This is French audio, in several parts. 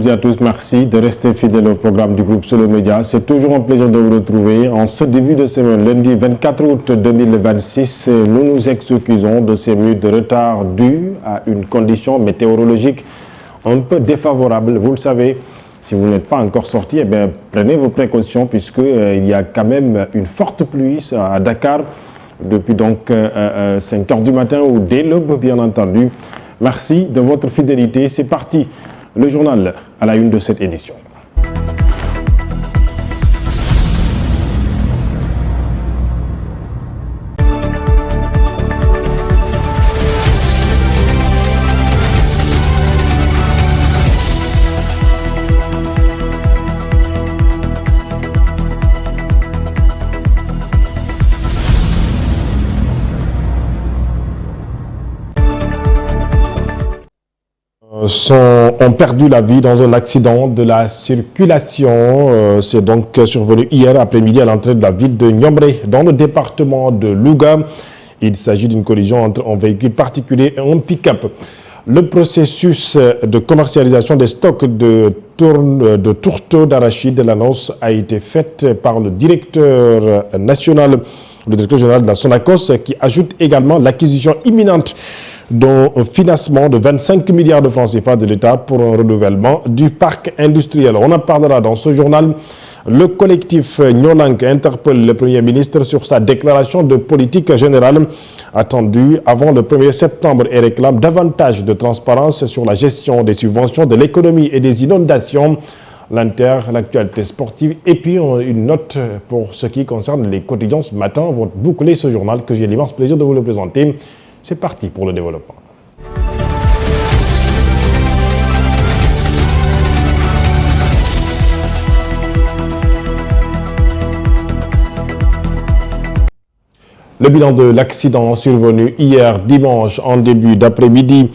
toutes et à tous, merci de rester fidèles au programme du groupe Solo Média. C'est toujours un plaisir de vous retrouver en ce début de semaine, lundi 24 août 2026. Nous nous excusons de ces minutes de retard dus à une condition météorologique un peu défavorable. Vous le savez, si vous n'êtes pas encore sorti, eh bien, prenez vos précautions puisqu'il y a quand même une forte pluie à Dakar depuis donc 5 h du matin ou dès l'aube, bien entendu. Merci de votre fidélité. C'est parti. Le journal à la une de cette édition. Ont perdu la vie dans un accident de la circulation. C'est donc survenu hier après-midi à l'entrée de la ville de Niombré, dans le département de Louga. Il s'agit d'une collision entre un véhicule particulier et un pick-up. Le processus de commercialisation des stocks de tourteaux d'arachide, l'annonce a été faite par le directeur général de la Sonacos, qui ajoute également l'acquisition imminente d'un financement de 25 milliards de francs CFA de l'État pour un renouvellement du parc industriel. On en parlera dans ce journal. Le collectif Nyolank interpelle le Premier ministre sur sa déclaration de politique générale attendue avant le 1er septembre et réclame davantage de transparence sur la gestion des subventions de l'économie et des inondations. L'actualité sportive et puis une note pour ce qui concerne les quotidiens ce matin. Vous bouclez ce journal que j'ai l'immense plaisir de vous le présenter. C'est parti pour le développement. Le bilan de l'accident survenu hier dimanche en début d'après-midi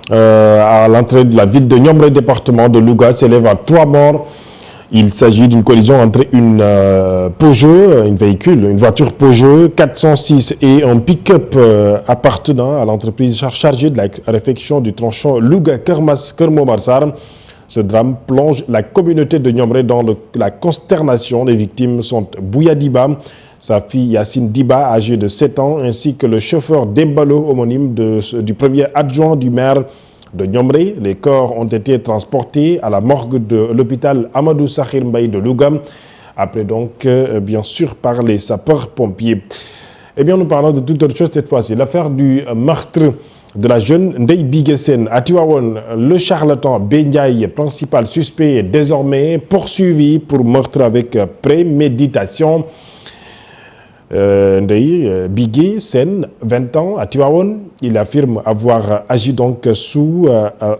à l'entrée de la ville de Niombré, département de Louga, s'élève à 3 morts. Il s'agit d'une collision entre une Peugeot, une voiture Peugeot 406 et un pick-up appartenant à l'entreprise chargée de la réfection du tronçon Louga-Kermas-Kermomarsar. Ce drame plonge la communauté de Niombré dans la consternation. Les victimes sont Bouya Diba, sa fille Yacine Diba, âgée de 7 ans, ainsi que le chauffeur Dembalo, homonyme du premier adjoint du maire de Niombré. Les corps ont été transportés à la morgue de l'hôpital Amadou Sakhir Mbaye de Louga, après donc, bien sûr, par les sapeurs-pompiers. Eh bien, nous parlons de toute autre chose cette fois-ci. L'affaire du meurtre de la jeune Ndeye Biguesen à Tivaouane. Le charlatan Benyaï, principal suspect, est désormais poursuivi pour meurtre avec préméditation. Ndeye Biguesen, 20 ans, à Tivaouane. Il affirme avoir agi donc sous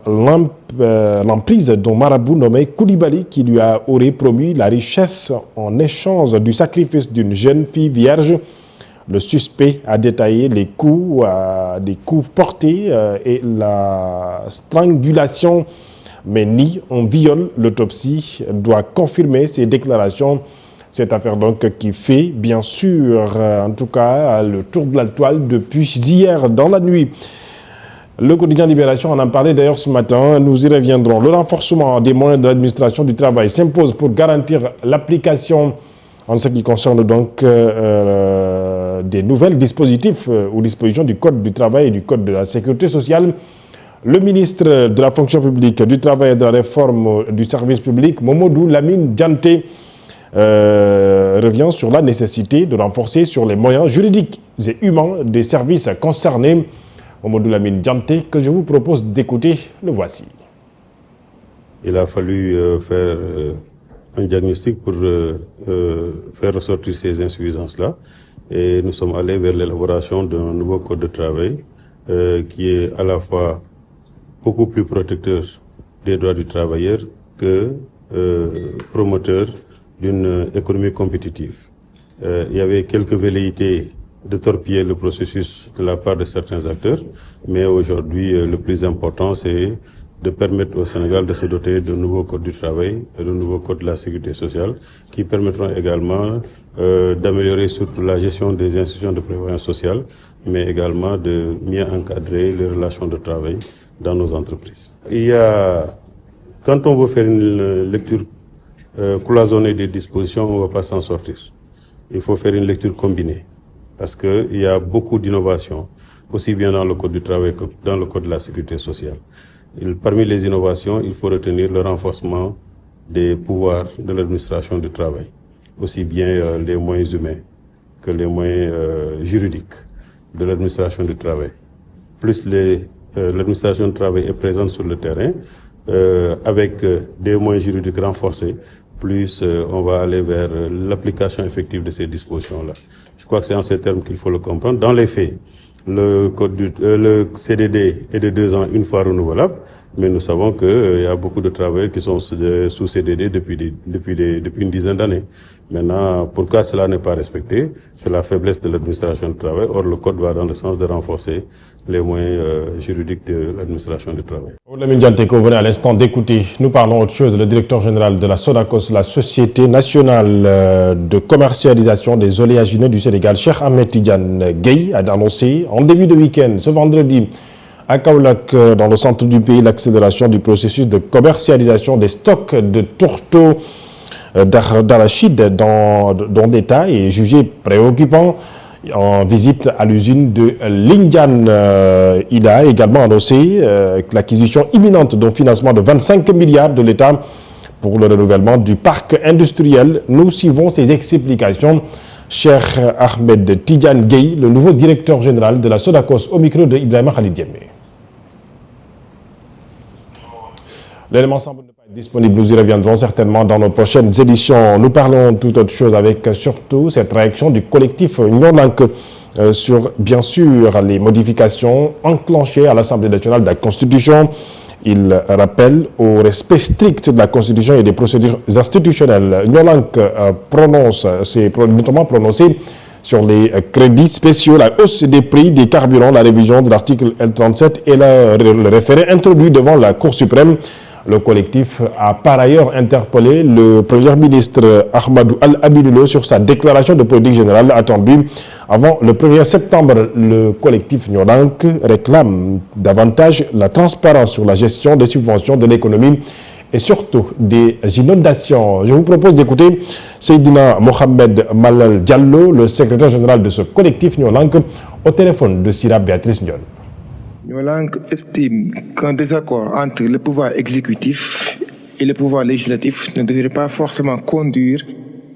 l'emprise d'un marabout nommé Koulibaly qui lui aurait promis la richesse en échange du sacrifice d'une jeune fille vierge. Le suspect a détaillé les coups portés et la strangulation, mais nie un viol. L'autopsie doit confirmer ces déclarations. Cette affaire donc qui fait bien sûr, en tout cas, le tour de la toile depuis hier dans la nuit. Le quotidien Libération, on en parlait d'ailleurs ce matin, nous y reviendrons. Le renforcement des moyens de l'administration du travail s'impose pour garantir l'application en ce qui concerne donc des nouvelles dispositifs ou dispositions du Code du travail et du Code de la sécurité sociale. Le ministre de la fonction publique, du travail et de la réforme du service public, Momodou Lamine Dianté, revient sur la nécessité de renforcer sur les moyens juridiques et humains des services concernés. Momodou Lamine Dianté, que je vous propose d'écouter, le voici. Il a fallu faire un diagnostic pour faire ressortir ces insuffisances-là. Et nous sommes allés vers l'élaboration d'un nouveau code de travail qui est à la fois beaucoup plus protecteur des droits du travailleur que promoteur d'une économie compétitive. Il y avait quelques velléités de torpiller le processus de la part de certains acteurs, mais aujourd'hui, le plus important, c'est de permettre au Sénégal de se doter de nouveaux codes du travail et de nouveaux codes de la sécurité sociale qui permettront également d'améliorer surtout la gestion des institutions de prévoyance sociale, mais également de mieux encadrer les relations de travail dans nos entreprises. Il y a Quand on veut faire une lecture cloisonnée des dispositions, on ne va pas s'en sortir. Il faut faire une lecture combinée parce qu'il y a beaucoup d'innovations, aussi bien dans le code du travail que dans le code de la sécurité sociale. Parmi les innovations, il faut retenir le renforcement des pouvoirs de l'administration du travail, aussi bien les moyens humains que les moyens juridiques de l'administration du travail. Plus l'administration du travail est présente sur le terrain, avec des moyens juridiques renforcés, plus on va aller vers l'application effective de ces dispositions-là. Je crois que c'est en ces termes qu'il faut le comprendre. Dans les faits, le CDD est de 2 ans une fois renouvelable, mais nous savons qu'il y a beaucoup de travailleurs qui sont sous CDD depuis une dizaine d'années. Maintenant, pourquoi cela n'est pas respecté? C'est la faiblesse de l'administration du travail. Or, le code va dans le sens de renforcer les moyens juridiques de l'administration du travail. Lamine Dianteko, vous venez à l'instant d'écouter. Nous parlons autre chose. Le directeur général de la SODACOS, la Société nationale de commercialisation des oléagineux du Sénégal, Cheikh Ahmed Tidiane Gueye, a annoncé en début de week-end, ce vendredi, à Kaolack, dans le centre du pays, l'accélération du processus de commercialisation des stocks de tourteaux d'arachide dont l'État est jugé préoccupant. En visite à l'usine de Lindiane, il a également annoncé l'acquisition imminente d'un financement de 25 milliards de l'État pour le renouvellement du parc industriel. Nous suivons ces explications. Cheikh Ahmed Tidiane Gueye, le nouveau directeur général de la SODACOS, au micro de Ibrahima Khalid Diémé. L'élément semble ne pas être disponible, nous y reviendrons certainement dans nos prochaines éditions. Nous parlons toute autre chose avec surtout cette réaction du collectif Nyolank sur, bien sûr, les modifications enclenchées à l'Assemblée nationale de la Constitution. Il rappelle au respect strict de la Constitution et des procédures institutionnelles. Nyolank s'est notamment prononcé sur les crédits spéciaux, la hausse des prix des carburants, la révision de l'article L37 et le référé introduit devant la Cour suprême. Le collectif a par ailleurs interpellé le Premier ministre Ahmadou Al-Abidoulo sur sa déclaration de politique générale attendue avant le 1er septembre. Le collectif Nyolank réclame davantage la transparence sur la gestion des subventions de l'économie et surtout des inondations. Je vous propose d'écouter Seydina Mohamed Malal Diallo, le secrétaire général de ce collectif Nyolank, au téléphone de Sira Béatrice Ndiol. Nyolank estime qu'un désaccord entre le pouvoir exécutif et le pouvoir législatif ne devrait pas forcément conduire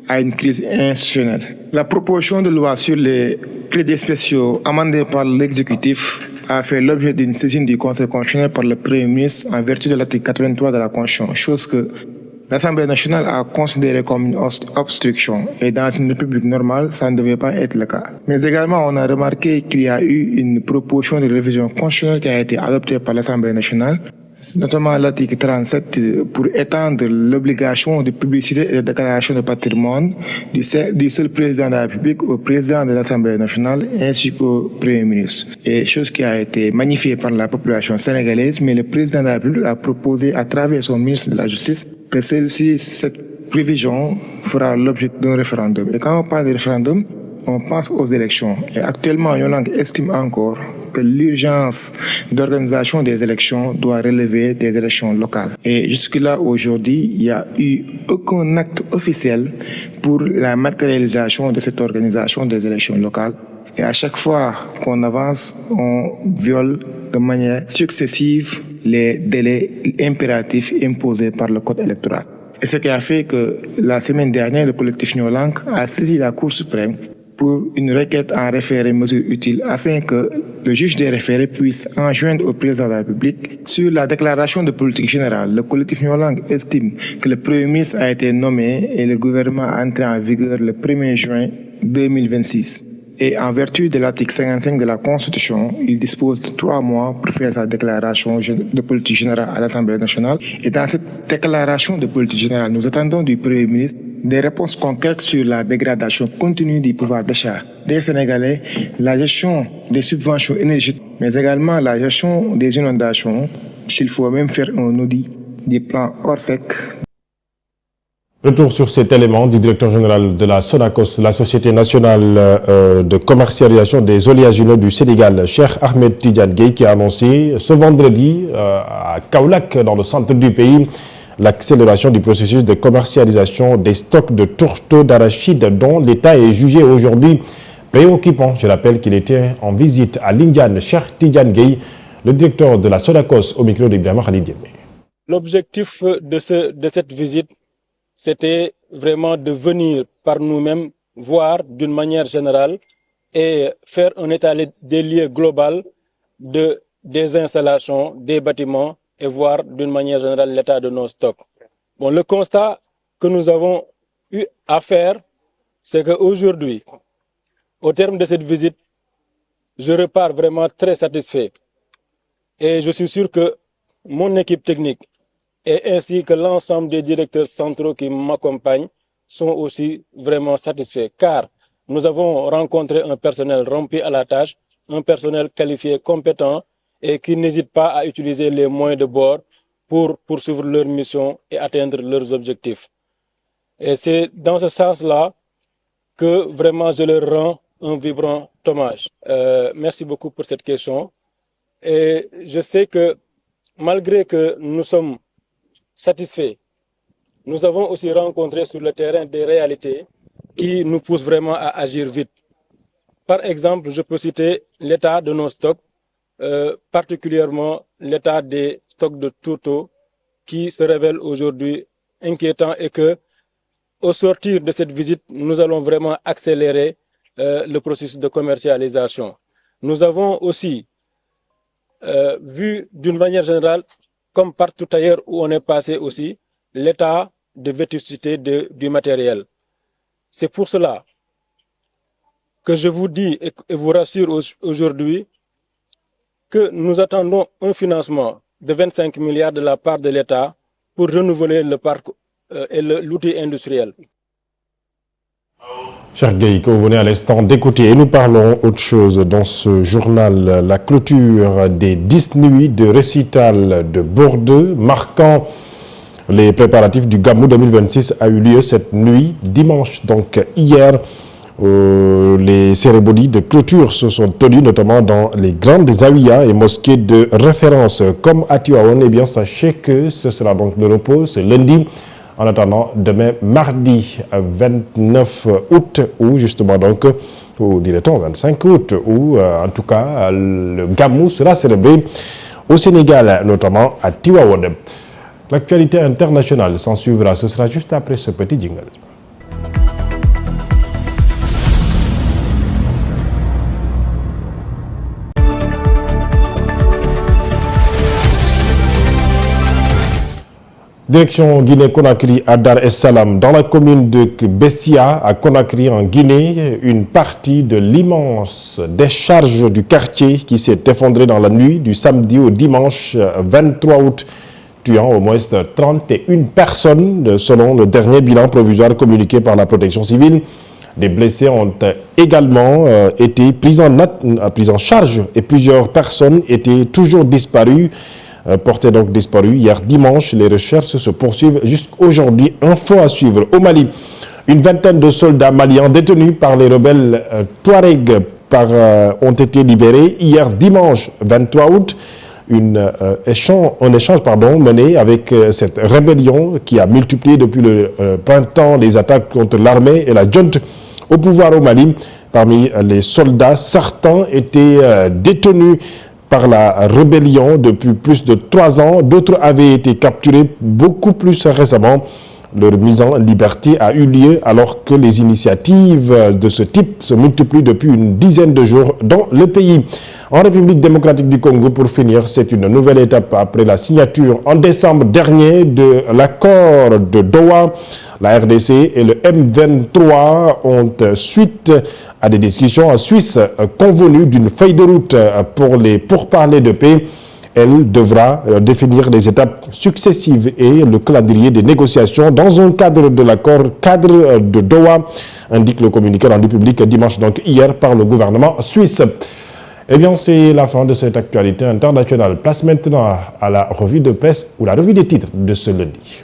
à une crise institutionnelle. La proposition de loi sur les crédits spéciaux amendée par l'exécutif a fait l'objet d'une saisine du Conseil constitutionnel par le Premier ministre en vertu de l'article 83 de la Constitution, chose que l'Assemblée nationale a considérée comme une obstruction et dans une république normale, ça ne devait pas être le cas. Mais également, on a remarqué qu'il y a eu une proposition de révision constitutionnelle qui a été adoptée par l'Assemblée nationale, notamment l'article 37 pour étendre l'obligation de publicité et de déclaration de patrimoine du seul président de la République au président de l'Assemblée nationale ainsi qu'au Premier ministre. Et chose qui a été magnifiée par la population sénégalaise, mais le président de la République a proposé à travers son ministre de la Justice que cette prévision fera l'objet d'un référendum. Et quand on parle de référendum, on pense aux élections. Et actuellement, Nyolank estime encore que l'urgence d'organisation des élections doit relever des élections locales. Et jusque-là, aujourd'hui, il n'y a eu aucun acte officiel pour la matérialisation de cette organisation des élections locales. Et à chaque fois qu'on avance, on viole de manière successive les délais impératifs imposés par le code électoral. Et ce qui a fait que la semaine dernière, le collectif Nyolank a saisi la Cour suprême pour une requête en référé mesure utile afin que le juge des référés puisse enjoindre au président de la République sur la déclaration de politique générale. Le collectif Nyolank estime que le Premier ministre a été nommé et le gouvernement a entré en vigueur le 1er juin 2026. Et en vertu de l'article 55 de la Constitution, il dispose de 3 mois pour faire sa déclaration de politique générale à l'Assemblée nationale. Et dans cette déclaration de politique générale, nous attendons du Premier ministre des réponses concrètes sur la dégradation continue du pouvoir d'achat des Sénégalais, la gestion des subventions énergétiques, mais également la gestion des inondations, s'il faut même faire un audit des plans Orsec. Retour sur cet élément du directeur général de la Sonacos, la Société nationale de commercialisation des oléagineux du Sénégal, Cheikh Ahmed Tidiane Gueye, qui a annoncé ce vendredi à Kaolack, dans le centre du pays, l'accélération du processus de commercialisation des stocks de tourteaux d'arachide dont l'État est jugé aujourd'hui préoccupant. Je rappelle qu'il était en visite à Lindiane. Cheikh Tidiane Gueye, le directeur de la Sonacos, au micro d'Ibrahima Khalid Diémé. L'objectif de cette visite, c'était vraiment de venir par nous-mêmes voir d'une manière générale et faire un état des lieux global des installations, des bâtiments et voir d'une manière générale l'état de nos stocks. Bon, le constat que nous avons eu à faire, c'est qu'aujourd'hui, au terme de cette visite, je repars vraiment très satisfait. Et je suis sûr que mon équipe technique et ainsi que l'ensemble des directeurs centraux qui m'accompagnent sont aussi vraiment satisfaits, car nous avons rencontré un personnel rempli à la tâche, un personnel qualifié, compétent et qui n'hésite pas à utiliser les moyens de bord pour poursuivre leur mission et atteindre leurs objectifs. Et c'est dans ce sens-là que vraiment je leur rends un vibrant hommage. Merci beaucoup pour cette question. Et je sais que malgré que nous sommes satisfaits, nous avons aussi rencontré sur le terrain des réalités qui nous poussent vraiment à agir vite. Par exemple, je peux citer l'état de nos stocks, particulièrement l'état des stocks de tourteaux qui se révèle aujourd'hui inquiétant et que, au sortir de cette visite, nous allons vraiment accélérer le processus de commercialisation. Nous avons aussi vu d'une manière générale, comme partout ailleurs où on est passé aussi, l'état de vétusté du matériel. C'est pour cela que je vous dis et vous rassure aujourd'hui que nous attendons un financement de 25 milliards de la part de l'État pour renouveler le parc et l'outil industriel. Cher Gueye, que vous venez à l'instant d'écouter, et nous parlons autre chose dans ce journal, la clôture des 10 nuits de récital de Bordeaux, marquant les préparatifs du Gamou 2026, a eu lieu cette nuit, dimanche, donc hier. Les cérémonies de clôture se sont tenues notamment dans les grandes zawiyas et mosquées de référence comme à Tivaouane. Eh bien, sachez que ce sera donc le repos ce lundi. En attendant, demain, mardi 29 août, ou justement donc, ou dirait-on 25 août, où en tout cas, le Gamou sera célébré au Sénégal, notamment à Tivaouane. L'actualité internationale s'en suivra, ce sera juste après ce petit jingle. Direction Guinée-Conakry à Dar es Salaam, dans la commune de Bessia à Conakry en Guinée, une partie de l'immense décharge du quartier qui s'est effondrée dans la nuit du samedi au dimanche 23 août, tuant au moins 31 personnes selon le dernier bilan provisoire communiqué par la protection civile. Des blessés ont également été pris en charge et plusieurs personnes étaient toujours disparues. Porté donc disparu hier dimanche. Les recherches se poursuivent jusqu'aujourd'hui. Info à suivre. Au Mali, une vingtaine de soldats maliens détenus par les rebelles Touareg ont été libérés hier dimanche 23 août. Un échange mené avec cette rébellion qui a multiplié depuis le printemps les attaques contre l'armée et la junte au pouvoir au Mali. Parmi les soldats, certains étaient détenus par la rébellion depuis plus de 3 ans. D'autres avaient été capturés beaucoup plus récemment. Leur mise en liberté a eu lieu alors que les initiatives de ce type se multiplient depuis une dizaine de jours dans le pays. En République démocratique du Congo, pour finir, c'est une nouvelle étape après la signature en décembre dernier de l'accord de Doha. La RDC et le M23 ont suite à des discussions en Suisse convenues d'une feuille de route pour les pourparlers de paix. Elle devra définir les étapes successives et le calendrier des négociations dans un cadre de l'accord cadre de Doha, indique le communiqué rendu public dimanche, donc hier, par le gouvernement suisse. Eh bien, c'est la fin de cette actualité internationale. Place maintenant à la revue de presse ou la revue des titres de ce lundi.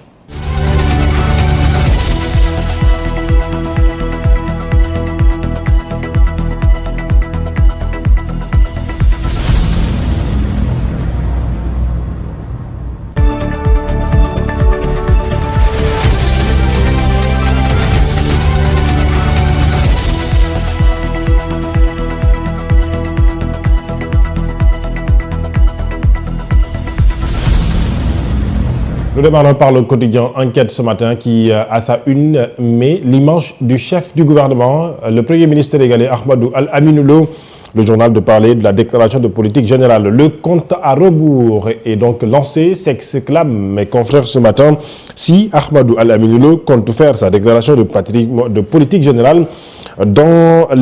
Nous démarrons par le quotidien Enquête ce matin qui, à sa une, met l'image du chef du gouvernement, le Premier ministre sénégalais Ahmadou Al-Aminou Lo. Le journal de parler de la déclaration de politique générale. Le compte à rebours est donc lancé, s'exclament mes confrères ce matin. Si Ahmadou Al-Aminou Lo compte faire sa déclaration de politique générale dans